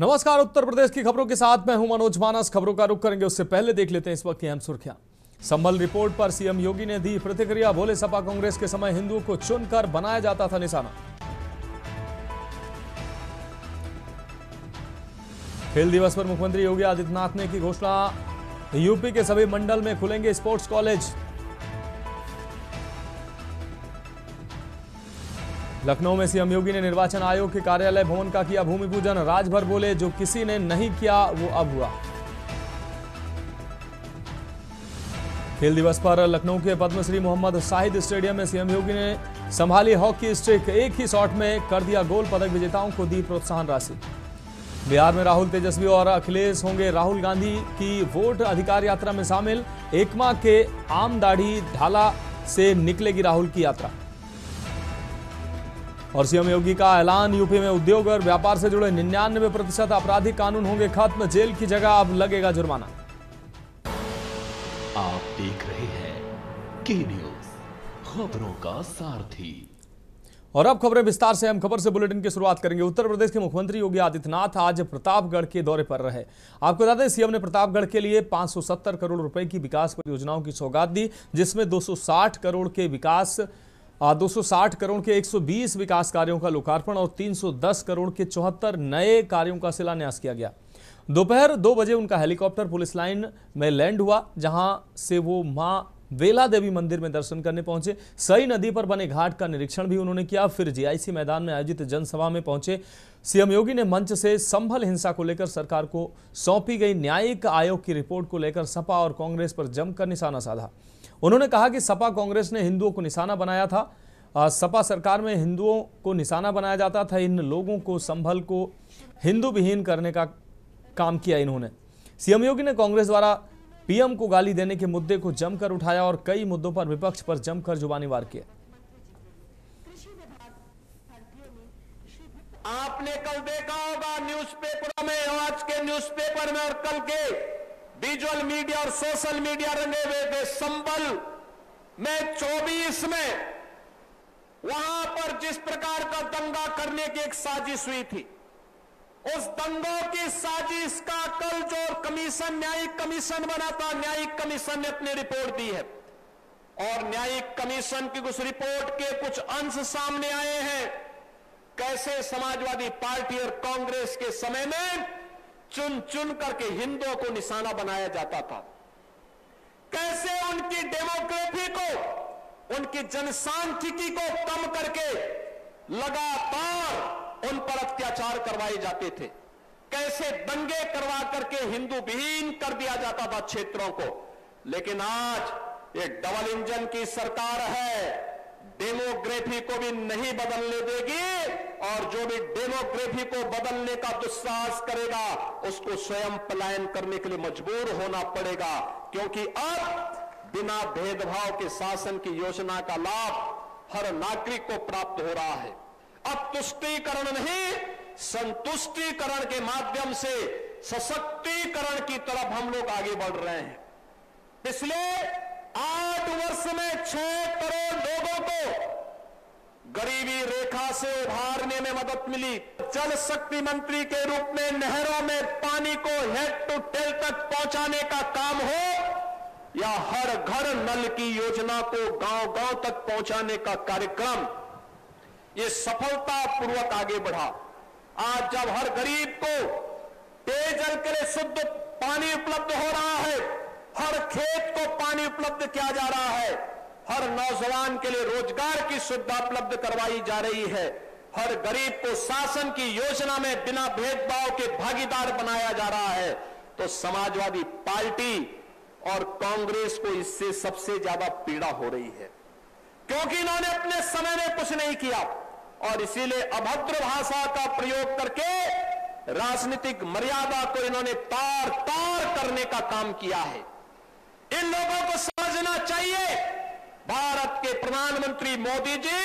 नमस्कार। उत्तर प्रदेश की खबरों के साथ मैं हूं मनोज मानस। खबरों का रुख करेंगे उससे पहले देख लेते हैं इस वक्त की अहम सुर्खियां। संभल रिपोर्ट पर सीएम योगी ने दी प्रतिक्रिया। बोले सपा कांग्रेस के समय हिंदुओं को चुनकर बनाया जाता था निशाना। खेल दिवस पर मुख्यमंत्री योगी आदित्यनाथ ने की घोषणा। यूपी के सभी मंडल में खुलेंगे स्पोर्ट्स कॉलेज। लखनऊ में सीएम योगी ने निर्वाचन आयोग के कार्यालय भवन का किया भूमि पूजन। राजभर बोले जो किसी ने नहीं किया वो अब हुआ। खेल दिवस पर लखनऊ के पद्मश्री मोहम्मद शाहिद स्टेडियम में सीएम योगी ने संभाली हॉकी स्टिक। एक ही शॉट में कर दिया गोल। पदक विजेताओं को दी प्रोत्साहन राशि। बिहार में राहुल तेजस्वी और अखिलेश होंगे राहुल गांधी की वोट अधिकार यात्रा में शामिल। एकमा के आमदाढ़ी ढाला से निकलेगी राहुल की यात्रा। और सीएम योगी का ऐलान। यूपी में उद्योग और व्यापार से जुड़े 99% आपराधिक कानून होंगे खत्म। जेल की जगह अब लगेगा जुर्माना। आप देख रहे हैं के न्यूज, खबरों का सारथी। और अब खबरें विस्तार से। हम खबर से बुलेटिन की शुरुआत करेंगे। उत्तर प्रदेश के मुख्यमंत्री योगी आदित्यनाथ आज प्रतापगढ़ के दौरे पर रहे। आपको बता दें सीएम ने प्रतापगढ़ के लिए 570 करोड़ रुपए की विकास परियोजनाओं की सौगात दी, जिसमें 260 करोड़ के 120 विकास कार्यों का लोकार्पण और 310 करोड़ के 74 नए कार्यों का शिलान्यास किया गया। दोपहर 2 बजे उनका हेलीकॉप्टर पुलिस लाइन में लैंड हुआ, जहां से वो मां बेला देवी मंदिर में दर्शन करने पहुंचे। सई नदी पर बने घाट का निरीक्षण भी उन्होंने किया। फिर जीआईसी मैदान में आयोजित जनसभा में पहुंचे सीएम योगी ने मंच से संभल हिंसा को लेकर सरकार को सौंपी गई न्यायिक आयोग की रिपोर्ट को लेकर सपा और कांग्रेस पर जमकर निशाना साधा। उन्होंने कहा कि सपा कांग्रेस ने हिंदुओं को निशाना बनाया था। सपा सरकार में हिंदुओं को निशाना बनाया जाता था। इन लोगों को संभल को हिंदू विहीन करने का काम किया इन्होंने। सीएम योगी ने कांग्रेस द्वारा पीएम को गाली देने के मुद्दे को जमकर उठाया और कई मुद्दों पर विपक्ष पर जमकर जुबानी वार किया। आपने कल देखा होगा न्यूज़पेपरों में, आज के न्यूज़पेपर में और कल के विजुअल मीडिया और सोशल मीडिया रंगे हुए थे। संभल में 24 में वहां पर जिस प्रकार का दंगा करने की एक साजिश हुई थी, उस दंगों की साजिश का कल जो कमीशन, न्यायिक कमीशन बना था, न्यायिक कमीशन ने अपनी रिपोर्ट दी है और न्यायिक कमीशन की उस रिपोर्ट के कुछ अंश सामने आए हैं। कैसे समाजवादी पार्टी और कांग्रेस के समय में चुन चुन करके हिंदुओं को निशाना बनाया जाता था। कैसे उनकी डेमोग्राफी को, उनकी जनसांख्यिकी को कम करके लगातार उन पर अत्याचार करवाए जाते थे। कैसे दंगे करवा करके हिंदू विहीन कर दिया जाता था क्षेत्रों को। लेकिन आज एक डबल इंजन की सरकार है, डेमोग्राफी को भी नहीं बदलने देगी और जो भी डेमोग्राफी को बदलने का दुस्साहस करेगा उसको स्वयं पलायन करने के लिए मजबूर होना पड़ेगा। क्योंकि अब बिना भेदभाव के शासन की योजना का लाभ हर नागरिक को प्राप्त हो रहा है। अब तुष्टीकरण नहीं, संतुष्टीकरण के माध्यम से सशक्तिकरण की तरफ हम लोग आगे बढ़ रहे हैं। पिछले 8 वर्ष में 6 करोड़ लोगों को गरीबी रेखा से उभारने में मदद मिली। जल शक्ति मंत्री के रूप में नहरों में पानी को हेड टू टेल तक पहुंचाने का काम हो या हर घर नल की योजना को गांव-गांव तक पहुंचाने का कार्यक्रम, ये सफलतापूर्वक आगे बढ़ा। आज जब हर गरीब को पेयजल के लिए शुद्ध पानी उपलब्ध हो रहा है, हर खेत को पानी उपलब्ध किया जा रहा है, हर नौजवान के लिए रोजगार की सुविधा उपलब्ध करवाई जा रही है, हर गरीब को शासन की योजना में बिना भेदभाव के भागीदार बनाया जा रहा है, तो समाजवादी पार्टी और कांग्रेस को इससे सबसे ज्यादा पीड़ा हो रही है। क्योंकि इन्होंने अपने समय में कुछ नहीं किया और इसीलिए अभद्र भाषा का प्रयोग करके राजनीतिक मर्यादा को इन्होंने तार तार करने का काम किया है। इन लोगों को समझना चाहिए, भारत के प्रधानमंत्री मोदी जी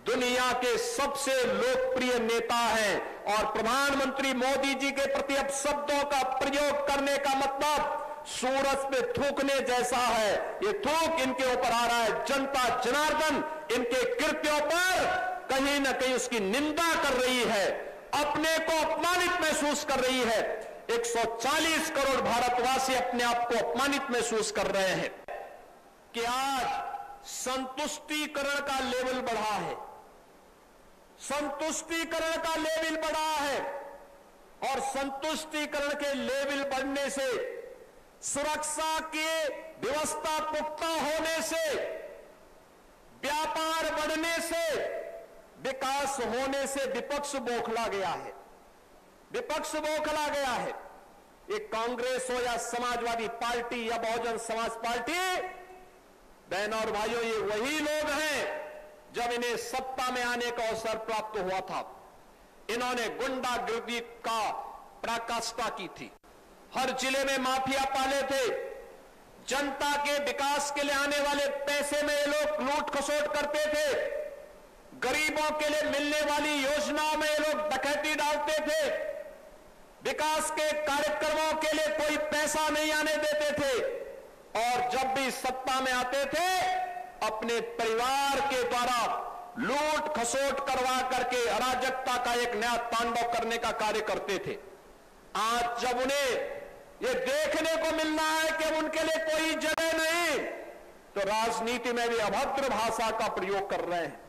दुनिया के सबसे लोकप्रिय नेता हैं और प्रधानमंत्री मोदी जी के प्रति अब शब्दों का प्रयोग करने का मतलब सूरज पे थूकने जैसा है। ये थूक इनके ऊपर आ रहा है। जनता जनार्दन इनके कृत्यों पर कहीं ना कहीं उसकी निंदा कर रही है अपने को अपमानित महसूस कर रही है। 140 करोड़ भारतवासी अपने आप को अपमानित महसूस कर रहे हैं कि आज संतुष्टिकरण का लेवल बढ़ा है, संतुष्टिकरण का लेवल बढ़ा है और संतुष्टिकरण के लेवल बढ़ने से, सुरक्षा की व्यवस्था पुख्ता होने से, व्यापार बढ़ने से, विकास होने से विपक्ष बौखला गया है, विपक्ष बौखला गया है। ये कांग्रेस हो या समाजवादी पार्टी या बहुजन समाज पार्टी, बहनों और भाइयों, ये वही लोग हैं जब इन्हें सत्ता में आने का अवसर प्राप्त हुआ था, इन्होंने गुंडागर्दी का पराकाष्ठा की थी, हर जिले में माफिया पाले थे, जनता के विकास के लिए आने वाले पैसे में ये लोग लूट खसोट करते थे, गरीबों के लिए मिलने वाली योजनाओं में ये लोग डकैती डालते थे, विकास के कार्यक्रमों के लिए कोई पैसा नहीं आने देते थे और जब भी सत्ता में आते थे अपने परिवार के द्वारा लूट खसोट करवा करके अराजकता का एक नया तांडव करने का कार्य करते थे। आज जब उन्हें ये देखने को मिल रहा है कि उनके लिए कोई जगह नहीं, तो राजनीति में भी अभद्र भाषा का प्रयोग कर रहे हैं।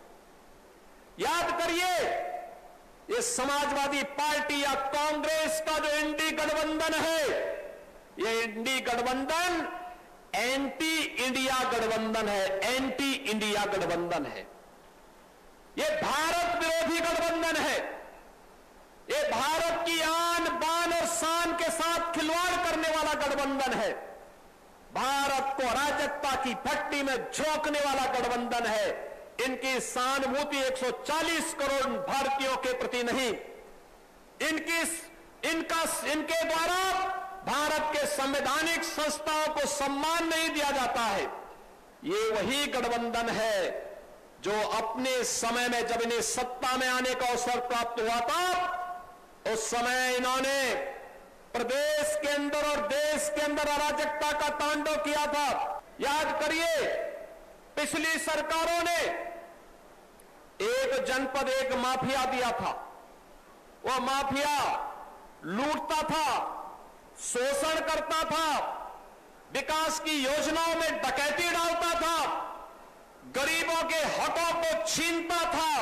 याद करिए, ये समाजवादी पार्टी या कांग्रेस का जो इंडी गठबंधन है, ये इंडी गठबंधन एंटी इंडिया गठबंधन है, एंटी इंडिया गठबंधन है। ये भारत विरोधी गठबंधन है, ये भारत की आन बान और शान के साथ खिलवाड़ करने वाला गठबंधन है, भारत को अराजकता की भट्टी में झोंकने वाला गठबंधन है। इनकी सहानुभूति 140 करोड़ भारतीयों के प्रति नहीं, इनके द्वारा भारत के संवैधानिक संस्थाओं को सम्मान नहीं दिया जाता है। ये वही गठबंधन है जो अपने समय में जब इन्हें सत्ता में आने का अवसर प्राप्त हुआ था, उस समय इन्होंने प्रदेश के अंदर और देश के अंदर अराजकता का तांडव किया था। याद करिए, पिछली सरकारों ने एक जनपद एक माफिया दिया था, वह माफिया लूटता था, शोषण करता था, विकास की योजनाओं में डकैती डालता था, गरीबों के हकों को छीनता था,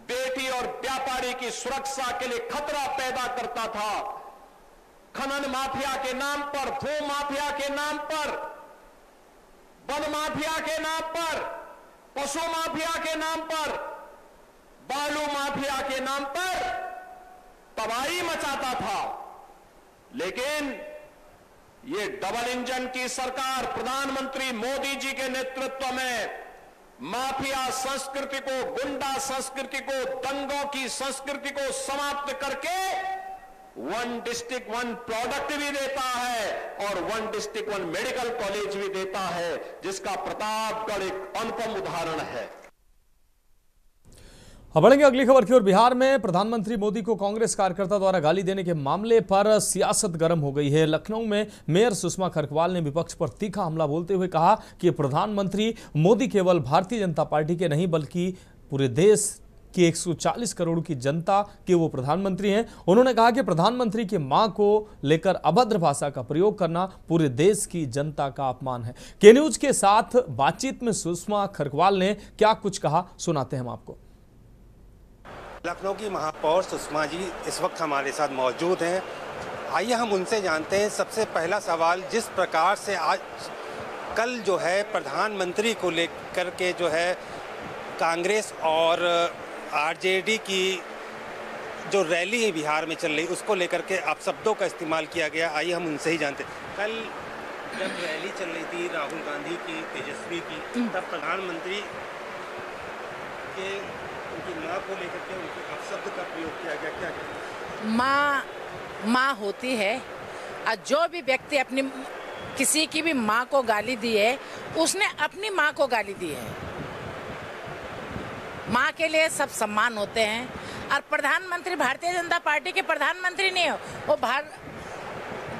बेटी और व्यापारी की सुरक्षा के लिए खतरा पैदा करता था। खनन माफिया के नाम पर, भू माफिया के नाम पर, वन माफिया के नाम पर, पशु माफिया के नाम पर, बालू माफिया के नाम पर तबाही मचाता था। लेकिन ये डबल इंजन की सरकार प्रधानमंत्री मोदी जी के नेतृत्व में माफिया संस्कृति को, गुंडा संस्कृति को, दंगों की संस्कृति को समाप्त करके वन डिस्ट्रिक्ट वन प्रोडक्ट भी देता है और one district one medical college भी देता है, जिसका प्रतापगढ़ एक अनुपम उदाहरण है। अब बढ़ेंगे अगली खबर की ओर। बिहार में प्रधानमंत्री मोदी को कांग्रेस कार्यकर्ता द्वारा गाली देने के मामले पर सियासत गर्म हो गई है। लखनऊ में मेयर सुषमा खरकवाल ने विपक्ष पर तीखा हमला बोलते हुए कहा कि प्रधानमंत्री मोदी केवल भारतीय जनता पार्टी के नहीं बल्कि पूरे देश की 140 करोड़ की जनता के वो प्रधानमंत्री हैं। उन्होंने कहा कि प्रधानमंत्री की मां को लेकर अभद्र भाषा का प्रयोग करना पूरे देश की जनता का अपमान है। के न्यूज के साथ बातचीत में सुषमा खरकवाल ने क्या कुछ कहा, सुनाते हैं हम आपको। लखनऊ की महापौर सुषमा जी इस वक्त हमारे साथ मौजूद हैं। आइए हम उनसे जानते हैं। सबसे पहला सवाल, जिस प्रकार से आज कल जो है प्रधानमंत्री को लेकर के जो है कांग्रेस और आरजेडी की जो रैली है बिहार में चल रही, उसको लेकर के आप शब्दों का इस्तेमाल किया गया। आइए हम उनसे ही जानते हैं। कल जब रैली चल रही थी राहुल गांधी की, तेजस्वी की, तब प्रधानमंत्री के उनकी माँ को लेकर के उनके अपशब्द का प्रयोग किया गया। क्या माँ होती है और जो भी व्यक्ति अपनी किसी की भी माँ को गाली दी है, उसने अपनी माँ को गाली दी है। माँ के लिए सब सम्मान होते हैं। और प्रधानमंत्री भारतीय जनता पार्टी के प्रधानमंत्री नहीं हो, वो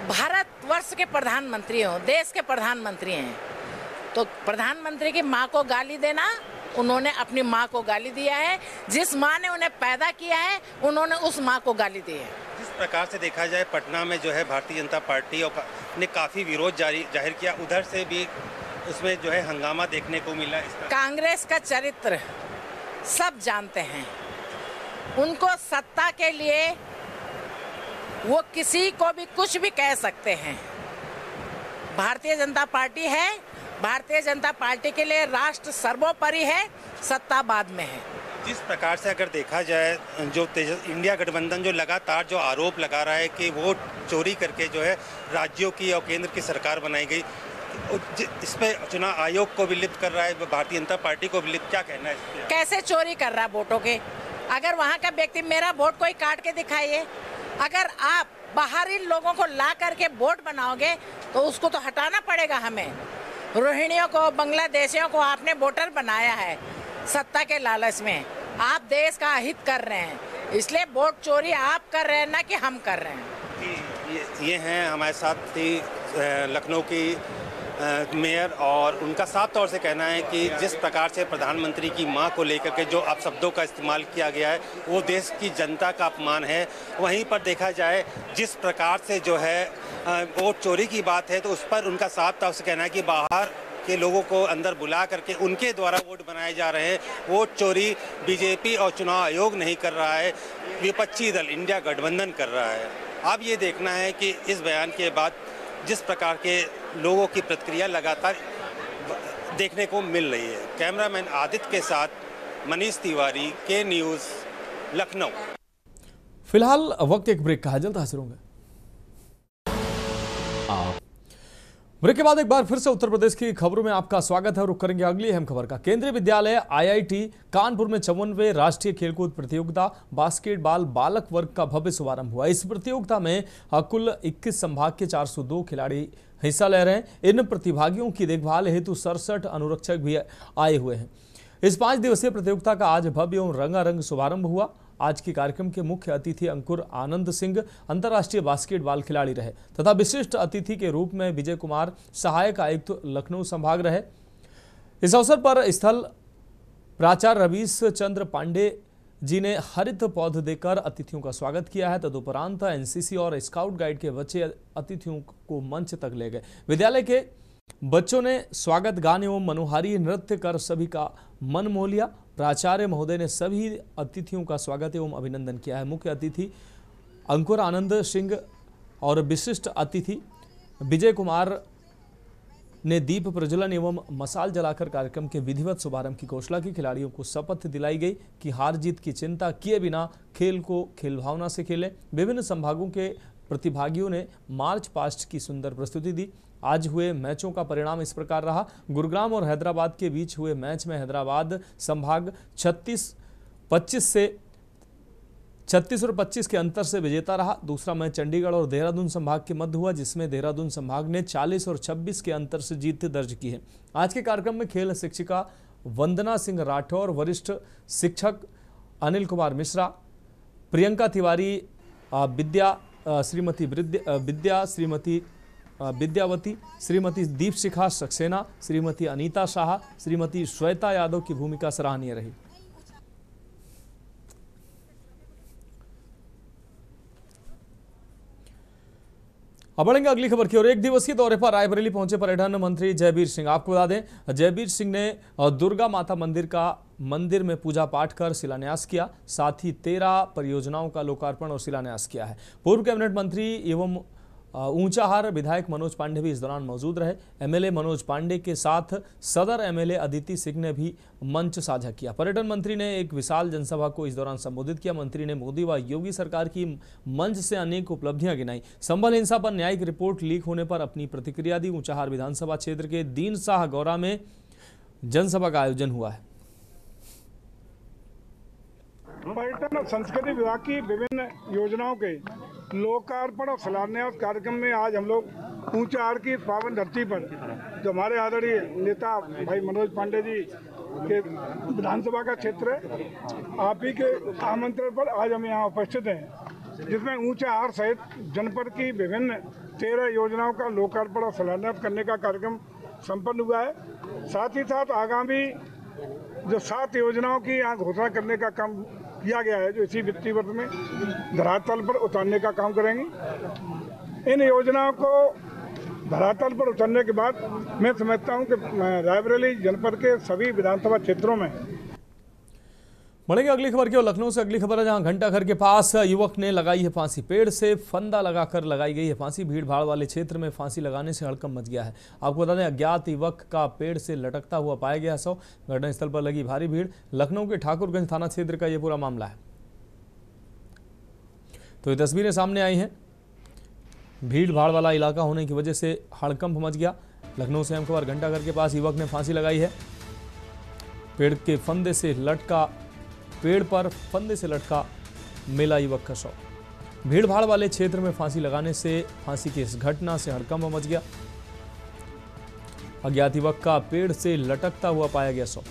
भारतवर्ष के प्रधानमंत्री हो, देश के प्रधानमंत्री हैं। तो प्रधानमंत्री की माँ को गाली देना उन्होंने अपनी माँ को गाली दिया है। जिस माँ ने उन्हें पैदा किया है उन्होंने उस माँ को गाली दी है। जिस प्रकार से देखा जाए पटना में जो है भारतीय जनता पार्टी ने काफ़ी विरोध जाहिर किया, उधर से भी उसमें जो है हंगामा देखने को मिला। कांग्रेस का चरित्र सब जानते हैं। उनको सत्ता के लिए वो किसी को भी कुछ भी कह सकते हैं। भारतीय जनता पार्टी है, भारतीय जनता पार्टी के लिए राष्ट्र सर्वोपरि है, सत्ता बाद में है। जिस प्रकार से अगर देखा जाए जो इंडिया गठबंधन जो लगातार जो आरोप लगा रहा है कि वोट चोरी करके जो है राज्यों की और केंद्र की सरकार बनाई गई, इस पे चुनाव आयोग को भी लिप्त कर रहा है, भारतीय जनता पार्टी को भी लिप्त, क्या कहना है इस पे? कैसे चोरी कर रहा है वोटों के? अगर वहाँ का व्यक्ति, मेरा वोट कोई काट के दिखाइए। अगर आप बाहरी लोगों को ला करके वोट बनाओगे तो उसको तो हटाना पड़ेगा हमें। रोहिणियों को, बांग्लादेशियों को आपने वोटर बनाया है सत्ता के लालच में। आप देश का हित कर रहे हैं, इसलिए वोट चोरी आप कर रहे हैं, ना कि हम कर रहे हैं। ये हैं हमारे साथ थी लखनऊ की मेयर, और उनका साफ तौर से कहना है कि जिस प्रकार से प्रधानमंत्री की मां को लेकर के जो अपशब्दों का इस्तेमाल किया गया है वो देश की जनता का अपमान है। वहीं पर देखा जाए जिस प्रकार से जो है वोट चोरी की बात है तो उस पर उनका साफ तौर से कहना है कि बाहर के लोगों को अंदर बुला करके उनके द्वारा वोट बनाए जा रहे हैं। वोट चोरी बीजेपी और चुनाव आयोग नहीं कर रहा है, विपक्षी दल इंडिया गठबंधन कर रहा है। अब ये देखना है कि इस बयान के बाद जिस प्रकार के लोगों की प्रतिक्रिया लगातार देखने को मिल रही है। कैमरामैन आदित्य के साथ मनीष तिवारी, के न्यूज़, लखनऊ। फिलहाल वक्त एक ब्रेक का है, जल्द हाजिर होंगे। ब्रेक के बाद एक बार फिर से उत्तर प्रदेश की खबरों में आपका स्वागत है। रुक करेंगे अगली अहम खबर का। केंद्रीय विद्यालय IIT कानपुर में 54वें राष्ट्रीय खेलकूद प्रतियोगिता बास्केटबॉल बालक वर्ग का भव्य शुभारंभ हुआ। इस प्रतियोगिता में कुल 21 संभाग के 402 खिलाड़ी हिस्सा ले रहे हैं। इन प्रतिभागियों की देखभाल हेतु 67 अनुरक्षक भी आए हुए हैं। इस 5 दिवसीय प्रतियोगिता का आज भव्य एवं रंगारंग शुभारंभ हुआ। आज के कार्यक्रम के मुख्य अतिथि अंकुर आनंद सिंह अंतर्राष्ट्रीय बास्केटबॉल खिलाड़ी रहे तथा विशिष्ट अतिथि के रूप में विजय कुमार सहायक आयुक्त लखनऊ संभाग रहे। इस अवसर पर स्थल प्राचार्य रवीश चंद्र पांडे जी ने हरित पौध देकर अतिथियों का स्वागत किया है। तदुपरांत NCC और स्काउट गाइड के बच्चे अतिथियों को मंच तक ले गए। विद्यालय के बच्चों ने स्वागत गान एवं मनोहारी नृत्य कर सभी का मन मोह लिया। प्राचार्य महोदय ने सभी अतिथियों का स्वागत एवं अभिनंदन किया है। मुख्य अतिथि अंकुर आनंद सिंह और विशिष्ट अतिथि विजय कुमार ने दीप प्रज्वलन एवं मसाल जलाकर कार्यक्रम के विधिवत शुभारंभ की घोषणा की। खिलाड़ियों को शपथ दिलाई गई कि हार जीत की चिंता किए बिना खेल को खेल भावना से खेलें। विभिन्न संभागों के प्रतिभागियों ने मार्च पास्ट की सुंदर प्रस्तुति दी। आज हुए मैचों का परिणाम इस प्रकार रहा। गुरुग्राम और हैदराबाद के बीच हुए मैच में हैदराबाद संभाग 36 और 25 के अंतर से विजेता रहा। दूसरा मैच चंडीगढ़ और देहरादून संभाग के मध्य हुआ, जिसमें देहरादून संभाग ने 40 और 26 के अंतर से जीत दर्ज की है। आज के कार्यक्रम में खेल शिक्षिका वंदना सिंह राठौर, वरिष्ठ शिक्षक अनिल कुमार मिश्रा, प्रियंका तिवारी, श्रीमती विद्यावती, श्रीमती दीपशिखा सक्सेना, श्रीमती अनीता शाह, श्रीमती श्वेता यादव की भूमिका सराहनीय रही। अब बढ़ेंगे अगली खबर की ओर। एक दिवसीय दौरे पर रायबरेली पहुंचे पर्यटन मंत्री जयवीर सिंह। आपको बता दें, जयवीर सिंह ने दुर्गा माता मंदिर में पूजा पाठ कर शिलान्यास किया। साथ ही 13 परियोजनाओं का लोकार्पण और शिलान्यास किया है। पूर्व कैबिनेट मंत्री एवं ऊंचाहार विधायक मनोज पांडे भी इस दौरान मौजूद रहे। MLA मनोज पांडे के साथ सदर MLA अदिति सिंह ने भी मंच साझा किया। पर्यटन मंत्री ने एक विशाल जनसभा को इस दौरान संबोधित किया। मंत्री ने मोदी व योगी सरकार की मंच से अनेक उपलब्धियां गिनाई। संभल हिंसा पर न्यायिक रिपोर्ट लीक होने पर अपनी प्रतिक्रिया दी। ऊंचाहार विधानसभा क्षेत्र के दीन शाह गौरा में जनसभा का आयोजन हुआ है। पर्यटन और संस्कृति विभाग की विभिन्न योजनाओं के लोकार्पण और शिलान्यास कार्यक्रम में आज हम लोग ऊंचाहार की पावन धरती पर जो हमारे आदरणीय नेता भाई मनोज पांडे जी के विधानसभा का क्षेत्र है, आप ही के आमंत्रण पर आज हम यहाँ उपस्थित हैं, जिसमें ऊंचाहार सहित जनपद की विभिन्न 13 योजनाओं का लोकार्पण और शिलान्यास करने का कार्यक्रम संपन्न हुआ है। साथ ही साथ आगामी जो 7 योजनाओं की यहाँ घोषणा करने का काम किया गया है, जो इसी वित्तीय वर्ष में धरातल पर उतारने का काम करेंगे। इन योजनाओं को धरातल पर उतरने के बाद मैं समझता हूं कि रायबरेली जनपद के सभी विधानसभा क्षेत्रों में। बढ़ेंगे अगली खबर की ओर। लखनऊ से अगली खबर है, जहां घंटाघर के पास युवक ने लगाई है फांसी। पेड़ से फंदा लगाकर लगाई गई है फांसी। भीड़ भाड़ वाले क्षेत्र में फांसी लगाने से हड़कंप मच गया है। आपको बता दें, अज्ञात युवक का पेड़ से लटकता हुआ पाया गया शव। घटनास्थल पर लगी भारी भीड़। लखनऊ के ठाकुरगंज थाना क्षेत्र का यह पूरा मामला है। तो ये तस्वीरें सामने आई हैं। भीड़ भाड़ वाला इलाका होने की वजह से हड़कंप मच गया। लखनऊ से अहम खबर, घंटाघर के पास युवक ने फांसी लगाई है। पेड़ पर फंदे से लटका मिला युवक का शव। भीड़ भाड़ वाले क्षेत्र में फांसी लगाने से फांसी की इस घटना से हड़कंप मच गया। अज्ञात युवक का पेड़ से लटकता हुआ पाया गया शव।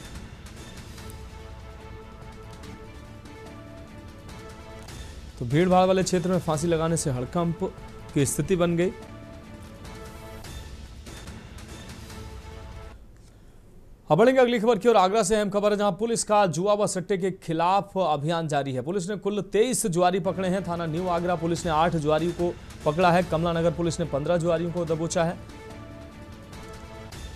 तो भीड़ भाड़ वाले क्षेत्र में फांसी लगाने से हड़कंप की स्थिति बन गई। अब बढ़ेंगे अगली खबर की ओर। आगरा से अहम खबर है, जहां पुलिस का जुआ व सट्टे के खिलाफ अभियान जारी है। पुलिस ने कुल 23 जुआरी पकड़े हैं। थाना न्यू आगरा पुलिस ने 8 जुआरियों को पकड़ा है। कमलानगर पुलिस ने 15 जुआरियों को दबोचा है।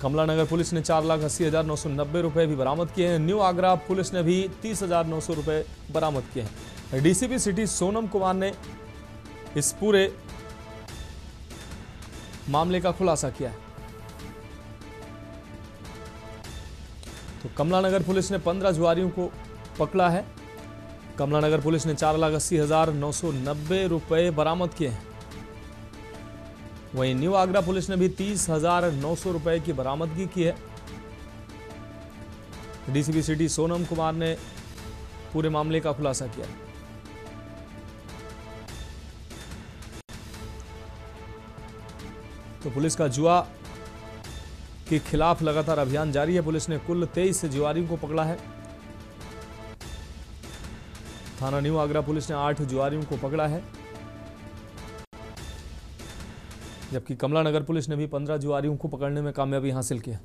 कमलानगर पुलिस ने 4,80,990 रुपए भी बरामद किए हैं। न्यू आगरा पुलिस ने भी 30,900 रुपए बरामद किए हैं। डीसीपी सिटी सोनम कुमार ने इस पूरे मामले का खुलासा किया है। तो कमलानगर पुलिस ने 15 जुआरियों को पकड़ा है। कमलानगर पुलिस ने 4,80,990 रुपए बरामद किए हैं। वहीं न्यू आगरा पुलिस ने भी 30,900 रुपए की बरामदगी की है। डीसीपी सिटी सोनम कुमार ने पूरे मामले का खुलासा किया है। तो पुलिस का जुआ के खिलाफ लगातार अभियान जारी है। पुलिस ने कुल 23 जुआरियों को पकड़ा है। थाना न्यू आगरा पुलिस ने 8 जुआरियों को पकड़ा है, जबकि कमलानगर पुलिस ने भी 15 जुआरियों को पकड़ने में कामयाबी हासिल की है।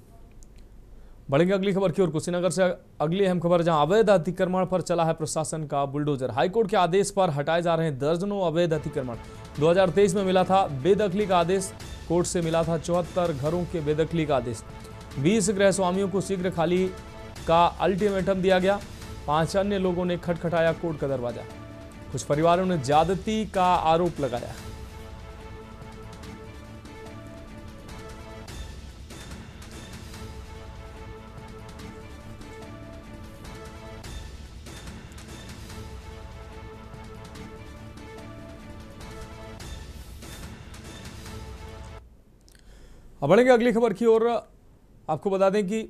बढ़ेंगे अगली खबर की ओर। कुशीनगर से अगली अहम खबर, जहां अवैध अतिक्रमण पर चला है प्रशासन का बुलडोजर। हाईकोर्ट के आदेश पर हटाए जा रहे हैं दर्जनों अवैध अतिक्रमण। 2023 में मिला था बेदखली का आदेश। कोर्ट से मिला था 74 घरों के बेदखली का आदेश। 20 गृह स्वामियों को शीघ्र खाली का अल्टीमेटम दिया गया। 5 अन्य लोगों ने खटखटाया कोर्ट का दरवाजा। कुछ परिवारों ने ज्यादती का आरोप लगाया। अब बढ़ेंगे अगली खबर की ओर। आपको बता दें कि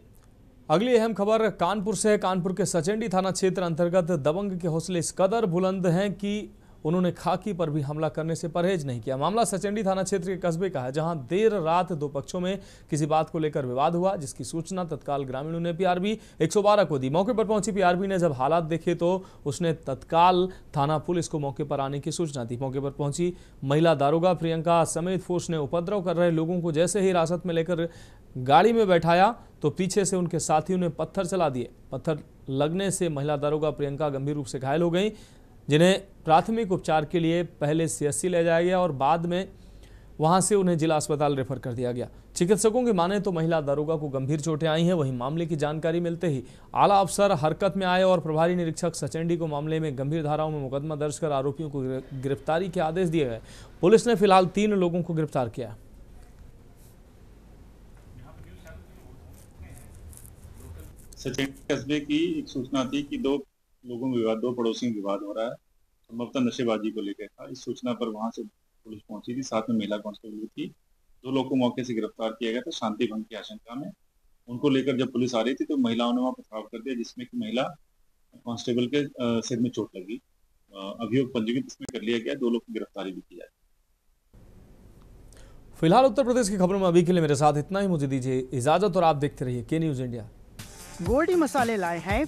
अगली अहम खबर कानपुर से है। कानपुर के सचेंडी थाना क्षेत्र अंतर्गत दबंग के हौसले इस कदर बुलंद हैं कि उन्होंने खाकी पर भी हमला करने से परहेज नहीं किया। मामला सचेंडी थाना क्षेत्र के कस्बे का है, जहां देर रात 2 पक्षों में किसी बात को लेकर विवाद हुआ, जिसकी सूचना तत्काल ग्रामीणों ने पीआरबी 112 को दी। मौके पर पहुंची पीआरबी ने जब हालात देखे तो उसने तत्काल थाना पुलिस को मौके पर आने की सूचना दी। मौके पर पहुंची महिला दारोगा प्रियंका समेत फोर्स ने उपद्रव कर रहे लोगों को जैसे ही हिरासत में लेकर गाड़ी में बैठाया तो पीछे से उनके साथियों ने पत्थर चला दिए। पत्थर लगने से महिला दारोगा प्रियंका गंभीर रूप से घायल हो गई, जिन्हें प्राथमिक उपचार के लिए पहले सीएससी ले जाया गया और बाद में वहां से उन्हें जिला अस्पताल रेफर कर दिया गया। चिकित्सकों की माने तो महिला दारोगा को गंभीर चोटें आई हैं। वहीं मामले की जानकारी मिलते ही आला अफसर हरकत में आए और प्रभारी निरीक्षक सचेंडी को मामले में गंभीर धाराओं में मुकदमा दर्ज कर आरोपियों को गिरफ्तारी के आदेश दिए गए। पुलिस ने फिलहाल 3 लोगों को गिरफ्तार किया। सचेंडी कस्बे की एक सूचना थी कि 2 लोगों में विवाद, 2 पड़ोसियों में विवाद हो रहा है, संभवतः नशेबाजी को लेकर था। इस सूचना पर वहां से पुलिस पहुंची थी, साथ में महिला कांस्टेबल भी थी। 2 लोगों को मौके से गिरफ्तार किया गया था शांति भंग की आशंका में। उनको लेकर जब पुलिस आ रही थी तो महिलाओं ने वहां पथराव कर दिया, जिसमें कि महिला कांस्टेबल के सिर में चोट लगी। अभियोग पंजीकृत इसमें कर लिया गया। 2 लोग की गिरफ्तारी भी की जाए। फिलहाल उत्तर प्रदेश की खबरों में अभी के लिए मेरे साथ इतना ही। मुझे दीजिए इजाजत और आप देखते रहिए के न्यूज इंडिया। गोल्डी मसाले लाए हैं